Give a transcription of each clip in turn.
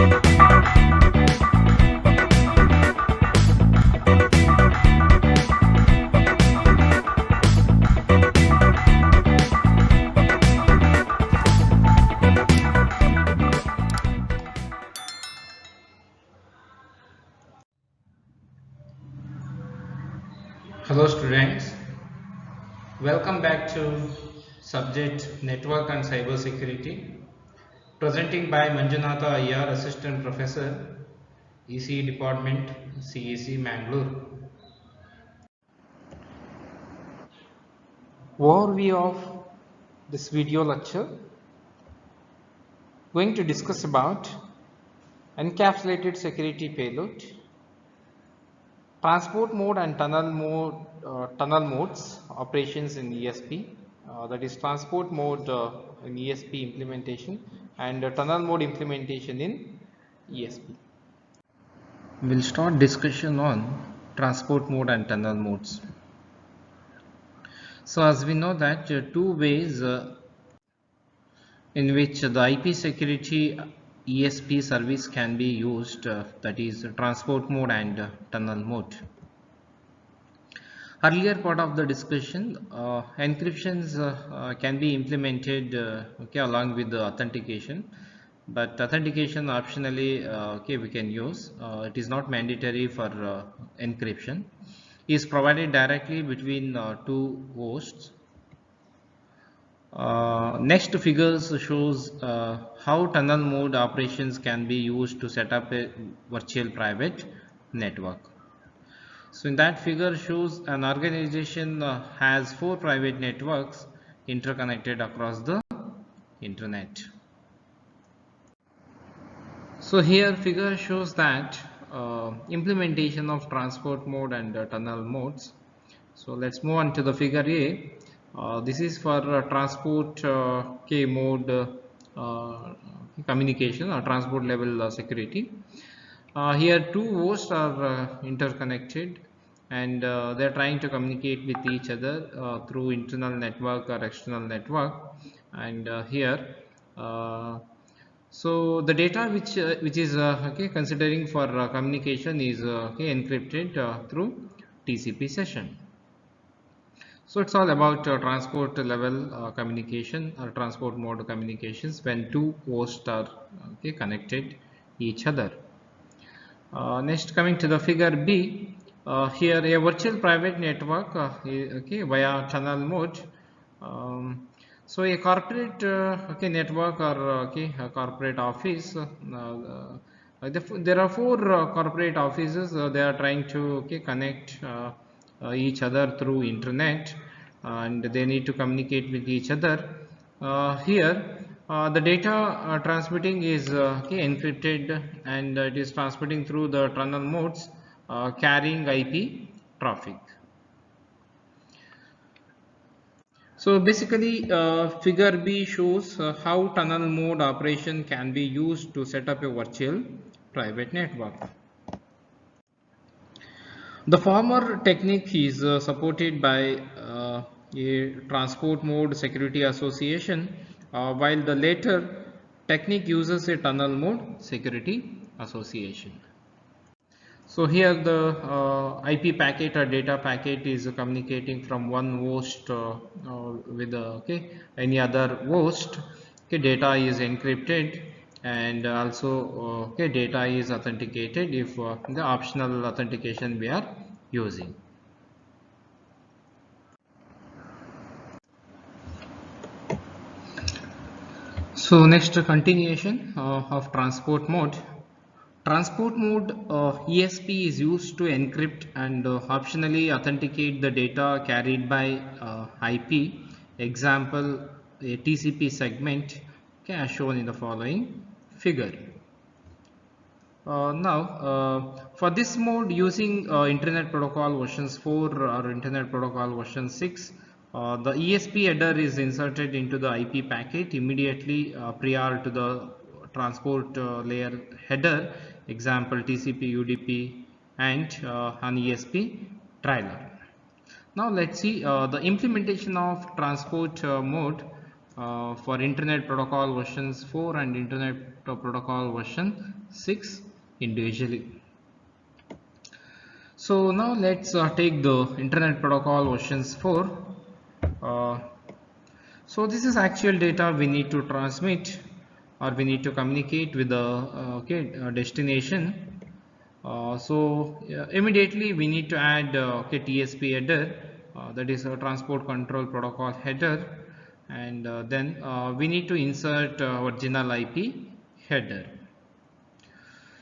Hello students, welcome back to subject Network and Cyber Security, presenting by Manjunatha Iyer, Assistant Professor, ECE Department, CEC Mangalore. Overview of this video lecture, going to discuss about encapsulated security payload, transport mode and tunnel modes operations in ESP, that is transport mode in ESP implementation and tunnel mode implementation in ESP. We'll start discussion on transport mode and tunnel modes. So as we know that two ways in which the IP security ESP service can be used, that is transport mode and tunnel mode. Earlier part of the discussion, encryptions can be implemented along with the authentication, but authentication optionally we can use. It is not mandatory for encryption. Is provided directly between two hosts. Next figures shows how tunnel mode operations can be used to set up a virtual private network. So in that figure shows an organization has 4 private networks interconnected across the internet. So here figure shows that implementation of transport mode and tunnel modes. So let's move on to the figure A. This is for transport mode communication or transport level security. Here two hosts are interconnected and they are trying to communicate with each other through internal network or external network, and here so the data which is considering for communication is encrypted through TCP session. So it's all about transport level communication or transport mode communications when two hosts are connected each other. Next, coming to the figure B, here a virtual private network via tunnel mode. So a corporate network or a corporate office. There are 4 corporate offices. They are trying to connect each other through internet, and they need to communicate with each other. Here the data transmitting is encrypted, and it is transmitting through the tunnel modes carrying IP traffic. So basically figure B shows how tunnel mode operation can be used to set up a virtual private network. The former technique is supported by a transport mode security association, while the later technique uses a tunnel mode security association. So here the IP packet or data packet is communicating from one host with any other host. Data is encrypted, and also data is authenticated if the optional authentication we are using. So next, continuation of transport mode. Transport mode ESP is used to encrypt and optionally authenticate the data carried by IP. Example, a TCP segment as shown in the following figure. For this mode, using Internet Protocol versions 4 or Internet Protocol version 6, the ESP header is inserted into the IP packet immediately prior to the transport layer header, example TCP, UDP, and an ESP trailer. Now let's see the implementation of transport mode for Internet Protocol versions 4 and Internet Protocol version 6 individually. So now let's take the Internet Protocol versions 4. Uh, so this is actual data we need to transmit or we need to communicate with the destination. Immediately we need to add TSP header, that is a transport control protocol header, and then we need to insert original IP header.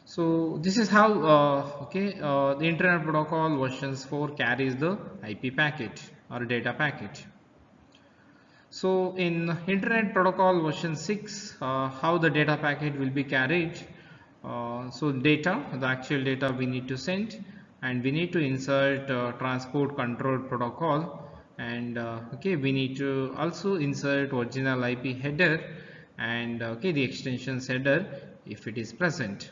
So this is how the Internet Protocol versions 4 carries the IP packet or data packet. So in Internet Protocol version 6, how the data packet will be carried. So data, the actual data we need to send, and we need to insert transport control protocol, and we need to also insert original IP header and the extensions header if it is present.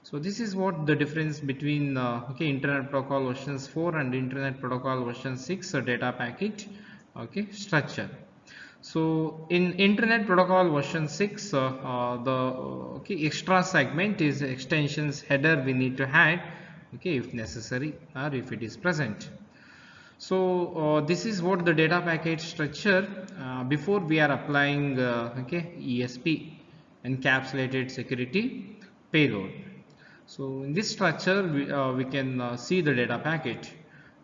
So this is what the difference between Internet Protocol versions 4 and Internet Protocol version 6 data packet structure. So in Internet Protocol version 6, the extra segment is extensions header we need to add if necessary or if it is present. So this is what the data packet structure before we are applying ESP, encapsulated security payload. So in this structure we can see the data packet,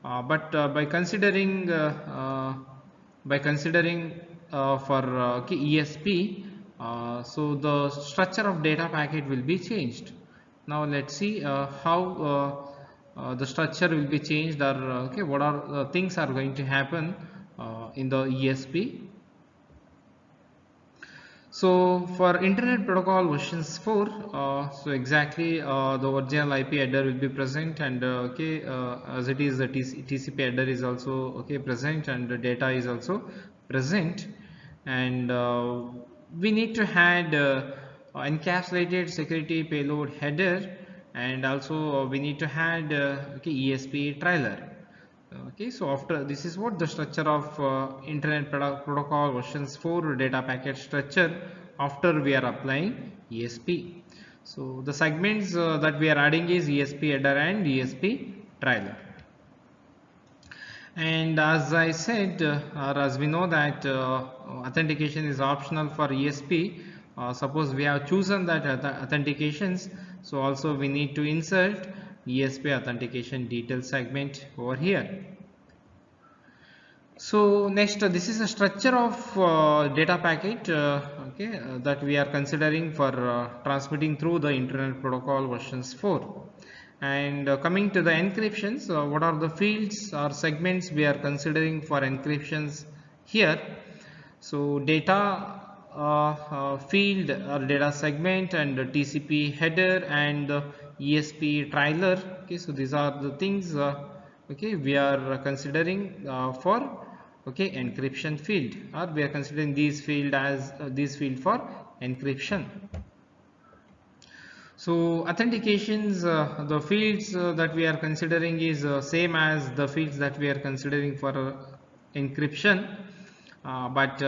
but by considering for ESP, so the structure of data packet will be changed. Now let's see how the structure will be changed, or what are the things are going to happen in the ESP. So for Internet Protocol versions 4, so exactly the original IP header will be present, and as it is the TCP header is also present, and the data is also present, and we need to add encapsulated security payload header, and also we need to add ESP trailer. So after this is what the structure of Internet Protocol versions 4 data packet structure after we are applying ESP. So the segments that we are adding is ESP header and ESP trailer. And as I said, or as we know that authentication is optional for ESP, suppose we have chosen that authentications, so also we need to insert ESP authentication detail segment over here. So next, this is a structure of data packet that we are considering for transmitting through the Internet Protocol versions 4. And coming to the encryptions, what are the fields or segments we are considering for encryptions here? So data field or data segment, and TCP header, and ESP trailer. So these are the things we are considering for encryption field, or we are considering these field as this field for encryption. So authentications, the fields that we are considering is same as the fields that we are considering for encryption, but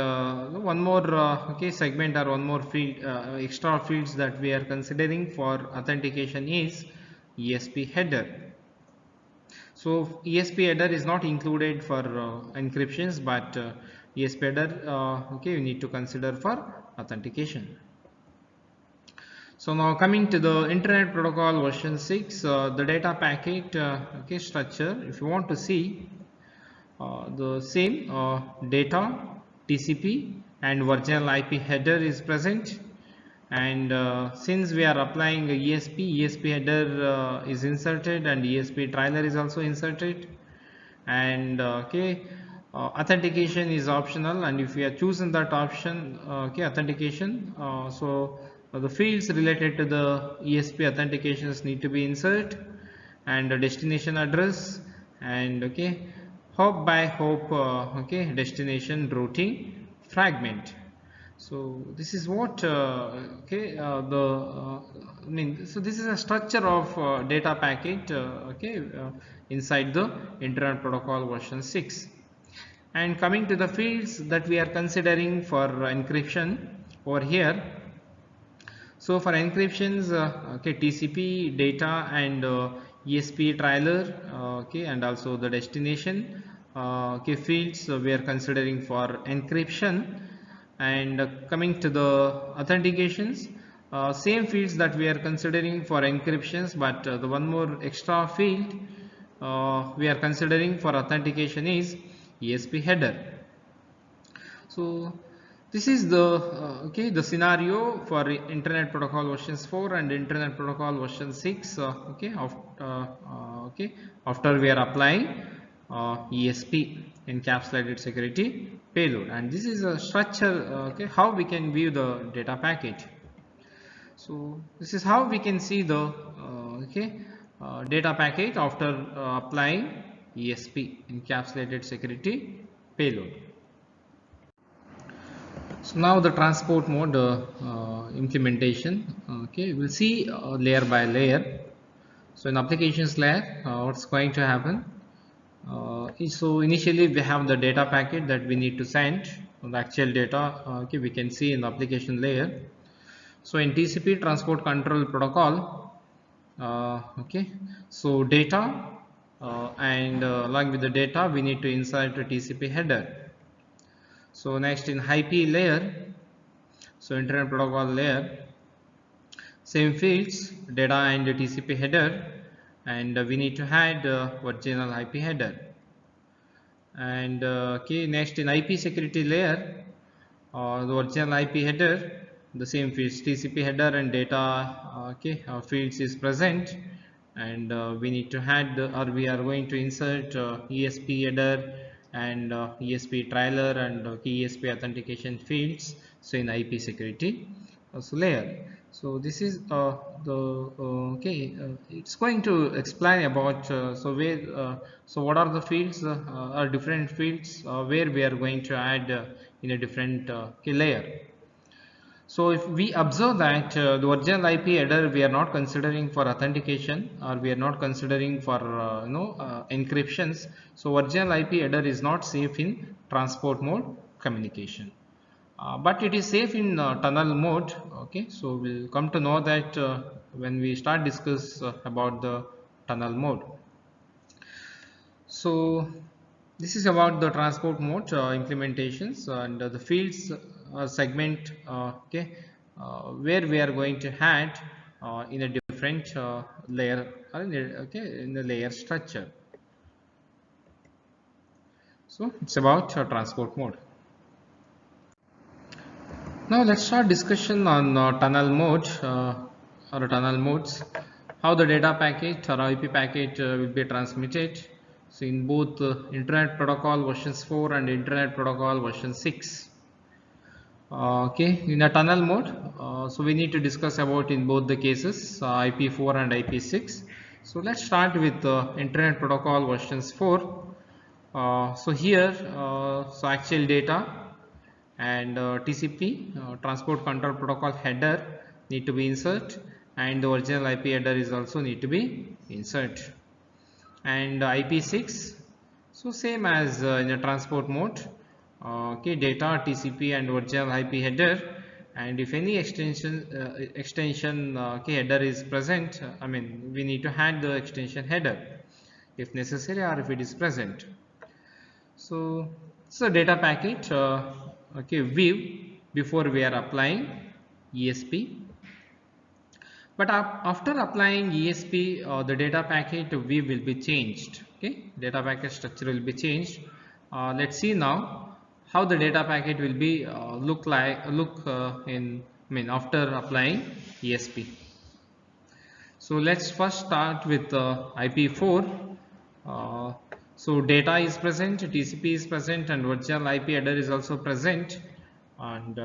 one more segment or one more field, extra fields that we are considering for authentication is ESP header. So ESP header is not included for encryptions, but ESP header you need to consider for authentication. So now coming to the Internet Protocol version 6, the data packet structure, if you want to see the same data, TCP and original IP header is present, and since we are applying ESP header is inserted, and ESP trailer is also inserted, and authentication is optional, and if we are chosen that option authentication, so the fields related to the ESP authentications need to be inserted, and the destination address, and hop by hop destination routing fragment. So this is what so this is a structure of data packet inside the Internet Protocol version 6. And coming to the fields that we are considering for encryption over here. So for encryptions, okay, TCP data and ESP trailer, okay, and also the destination, okay, fields we are considering for encryption. And coming to the authentications, same fields that we are considering for encryptions, but the one more extra field we are considering for authentication is ESP header. So this is the okay, the scenario for Internet Protocol versions 4 and Internet Protocol version 6. Okay, after we are applying ESP, encapsulated security payload, and this is a structure. Okay, how we can view the data packet. So this is how we can see the data packet after applying ESP, encapsulated security payload. So now the transport mode implementation. Okay, we'll see layer by layer. So in applications layer, what's going to happen? So initially we have the data packet that we need to send, the actual data. Okay, we can see in the application layer. So in TCP transport control protocol, okay, so data and along with the data we need to insert a TCP header. So next in IP layer, so Internet Protocol layer, same fields, data and TCP header, and we need to add original IP header. And okay, next in IP security layer, the original IP header, the same fields, TCP header and data fields is present, and we need to add or we are going to insert ESP header and ESP trailer and ESP authentication fields, so in IP security layer. So this is the it's going to explain about so what are the fields are different fields where we are going to add in a different layer. So if we observe that the original IP header we are not considering for authentication, or we are not considering for encryptions. So original IP header is not safe in transport mode communication. But it is safe in tunnel mode. Okay, so we'll come to know that when we start discuss about the tunnel mode. So this is about the transport mode implementations and the fields segment, where we are going to add in a different layer, in the layer structure. So it's about transport mode. Now let's start discussion on tunnel mode or tunnel modes. How the data packet or IP packet will be transmitted. So in both Internet Protocol versions 4 and Internet Protocol version 6. Okay, in a tunnel mode, so we need to discuss about in both the cases IP4 and IP6. So let's start with Internet Protocol versions 4. So here, so actual data and TCP transport control protocol header need to be insert, and the original IP header is also need to be insert. And IP6, so same as in a transport mode, okay, data, TCP and original IP header, and if any extension header is present, I mean we need to add the extension header if necessary or if it is present. So data packet view before we are applying ESP. But after applying ESP, the data packet view will be changed. Okay, data packet structure will be changed. Let's see now how the data packet will be look after applying ESP. So let's first start with IP4. So data is present, TCP is present, and original IP header is also present, and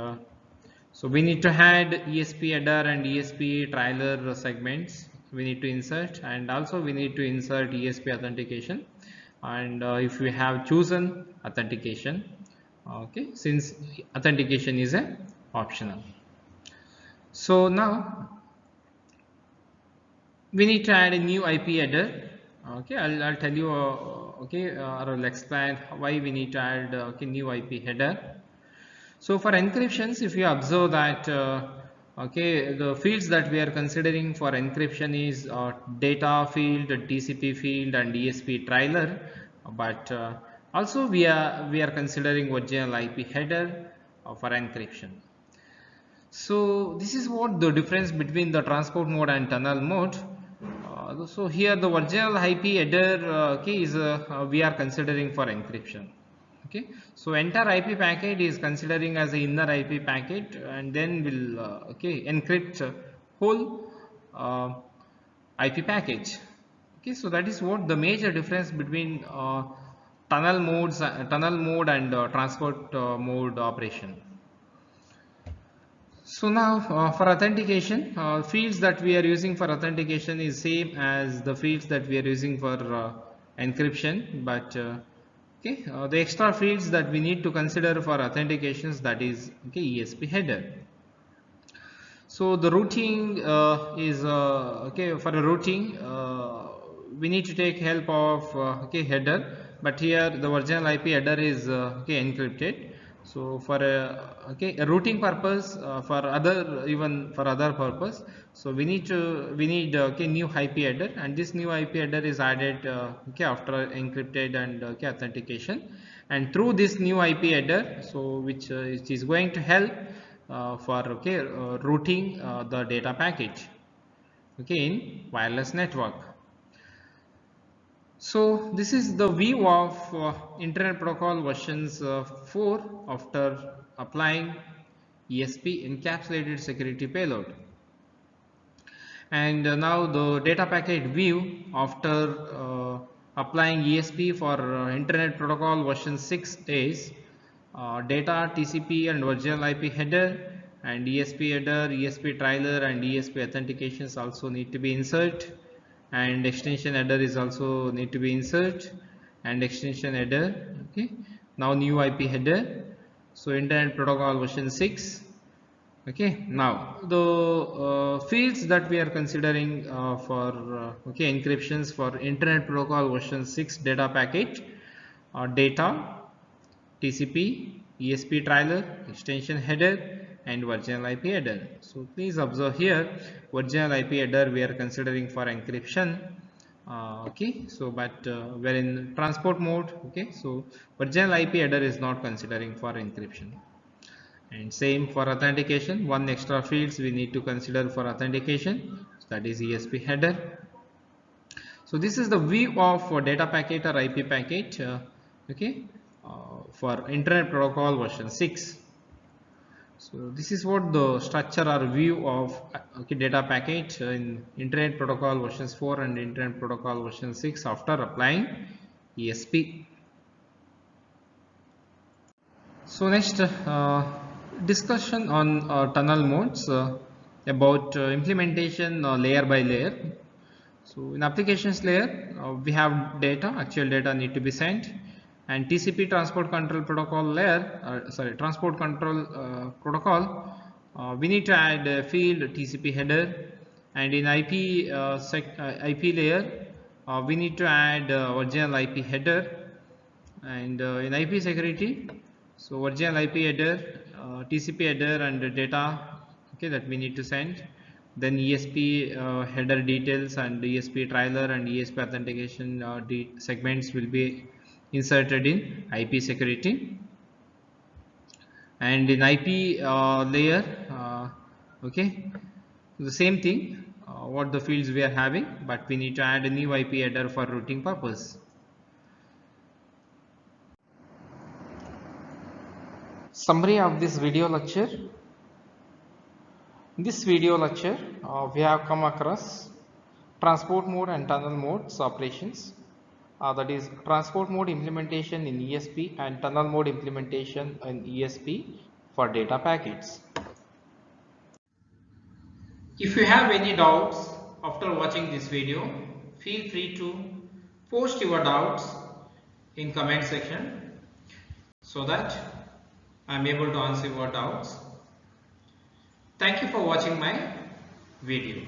so we need to add ESP header and ESP trailer segments we need to insert, and also we need to insert ESP authentication, and if we have chosen authentication, okay, since authentication is a optional. So now we need to add a new IP header. Okay, I'll tell you I will explain why we need to add new IP header. So for encryptions, if you observe that the fields that we are considering for encryption is data field, TCP field, and ESP trailer, but also we are considering original IP header for encryption. So this is what the difference between the transport mode and tunnel mode. So here the original IP header is we are considering for encryption. Okay, so entire IP packet is considering as a inner IP packet, and then will encrypt whole IP package. Okay, so that is what the major difference between tunnel mode and transport mode operation. So now for authentication, fields that we are using for authentication is same as the fields that we are using for encryption, but the extra fields that we need to consider for authentications, that is ESP header. So the routing is for a routing we need to take help of header, but here the original IP header is encrypted. So for a routing purpose, for other purpose, so we need new IP header, and this new IP header is added after encrypted and authentication, and through this new IP header, so which is going to help for routing the data packet in wireless network. So this is the view of Internet Protocol versions 4 after applying ESP encapsulated security payload. And now the data packet view after applying ESP for Internet Protocol version 6 is data, TCP and original IP header, and ESP header, ESP trailer and ESP authentications also need to be insert, and extension header is also need to be insert, and extension header. Okay, now new IP header, so Internet Protocol version 6. Okay, now the fields that we are considering for encryptions for Internet Protocol version 6 data packet are data, TCP, ESP trailer, extension header and original IP header. So please observe here, original IP header we are considering for encryption. So but we're in transport mode. Okay, so original IP header is not considering for encryption. And same for authentication, one extra fields we need to consider for authentication, that is ESP header. So this is the view of data packet or IP packet for Internet Protocol version 6. So this is what the structure or view of data packet in Internet Protocol versions 4 and Internet Protocol version 6 after applying ESP. So next discussion on tunnel modes about implementation layer by layer. So in applications layer we have data, actual data need to be sent, and TCP transport control protocol layer, transport control protocol, we need to add a field TCP header, and in IP layer we need to add original IP header, and in IP security, so original IP header, TCP header and data that we need to send, then ESP header details and ESP trailer and ESP authentication segments will be inserted in IP security, and in IP layer the same thing, what the fields we are having, but we need to add a new IP header for routing purpose. Summary of this video lecture. In this video lecture we have come across transport mode and tunnel modes operations, that is transport mode implementation in ESP and tunnel mode implementation in ESP for data packets. If you have any doubts after watching this video, feel free to post your doubts in comment section so that I am able to answer your doubts. Thank you for watching my video.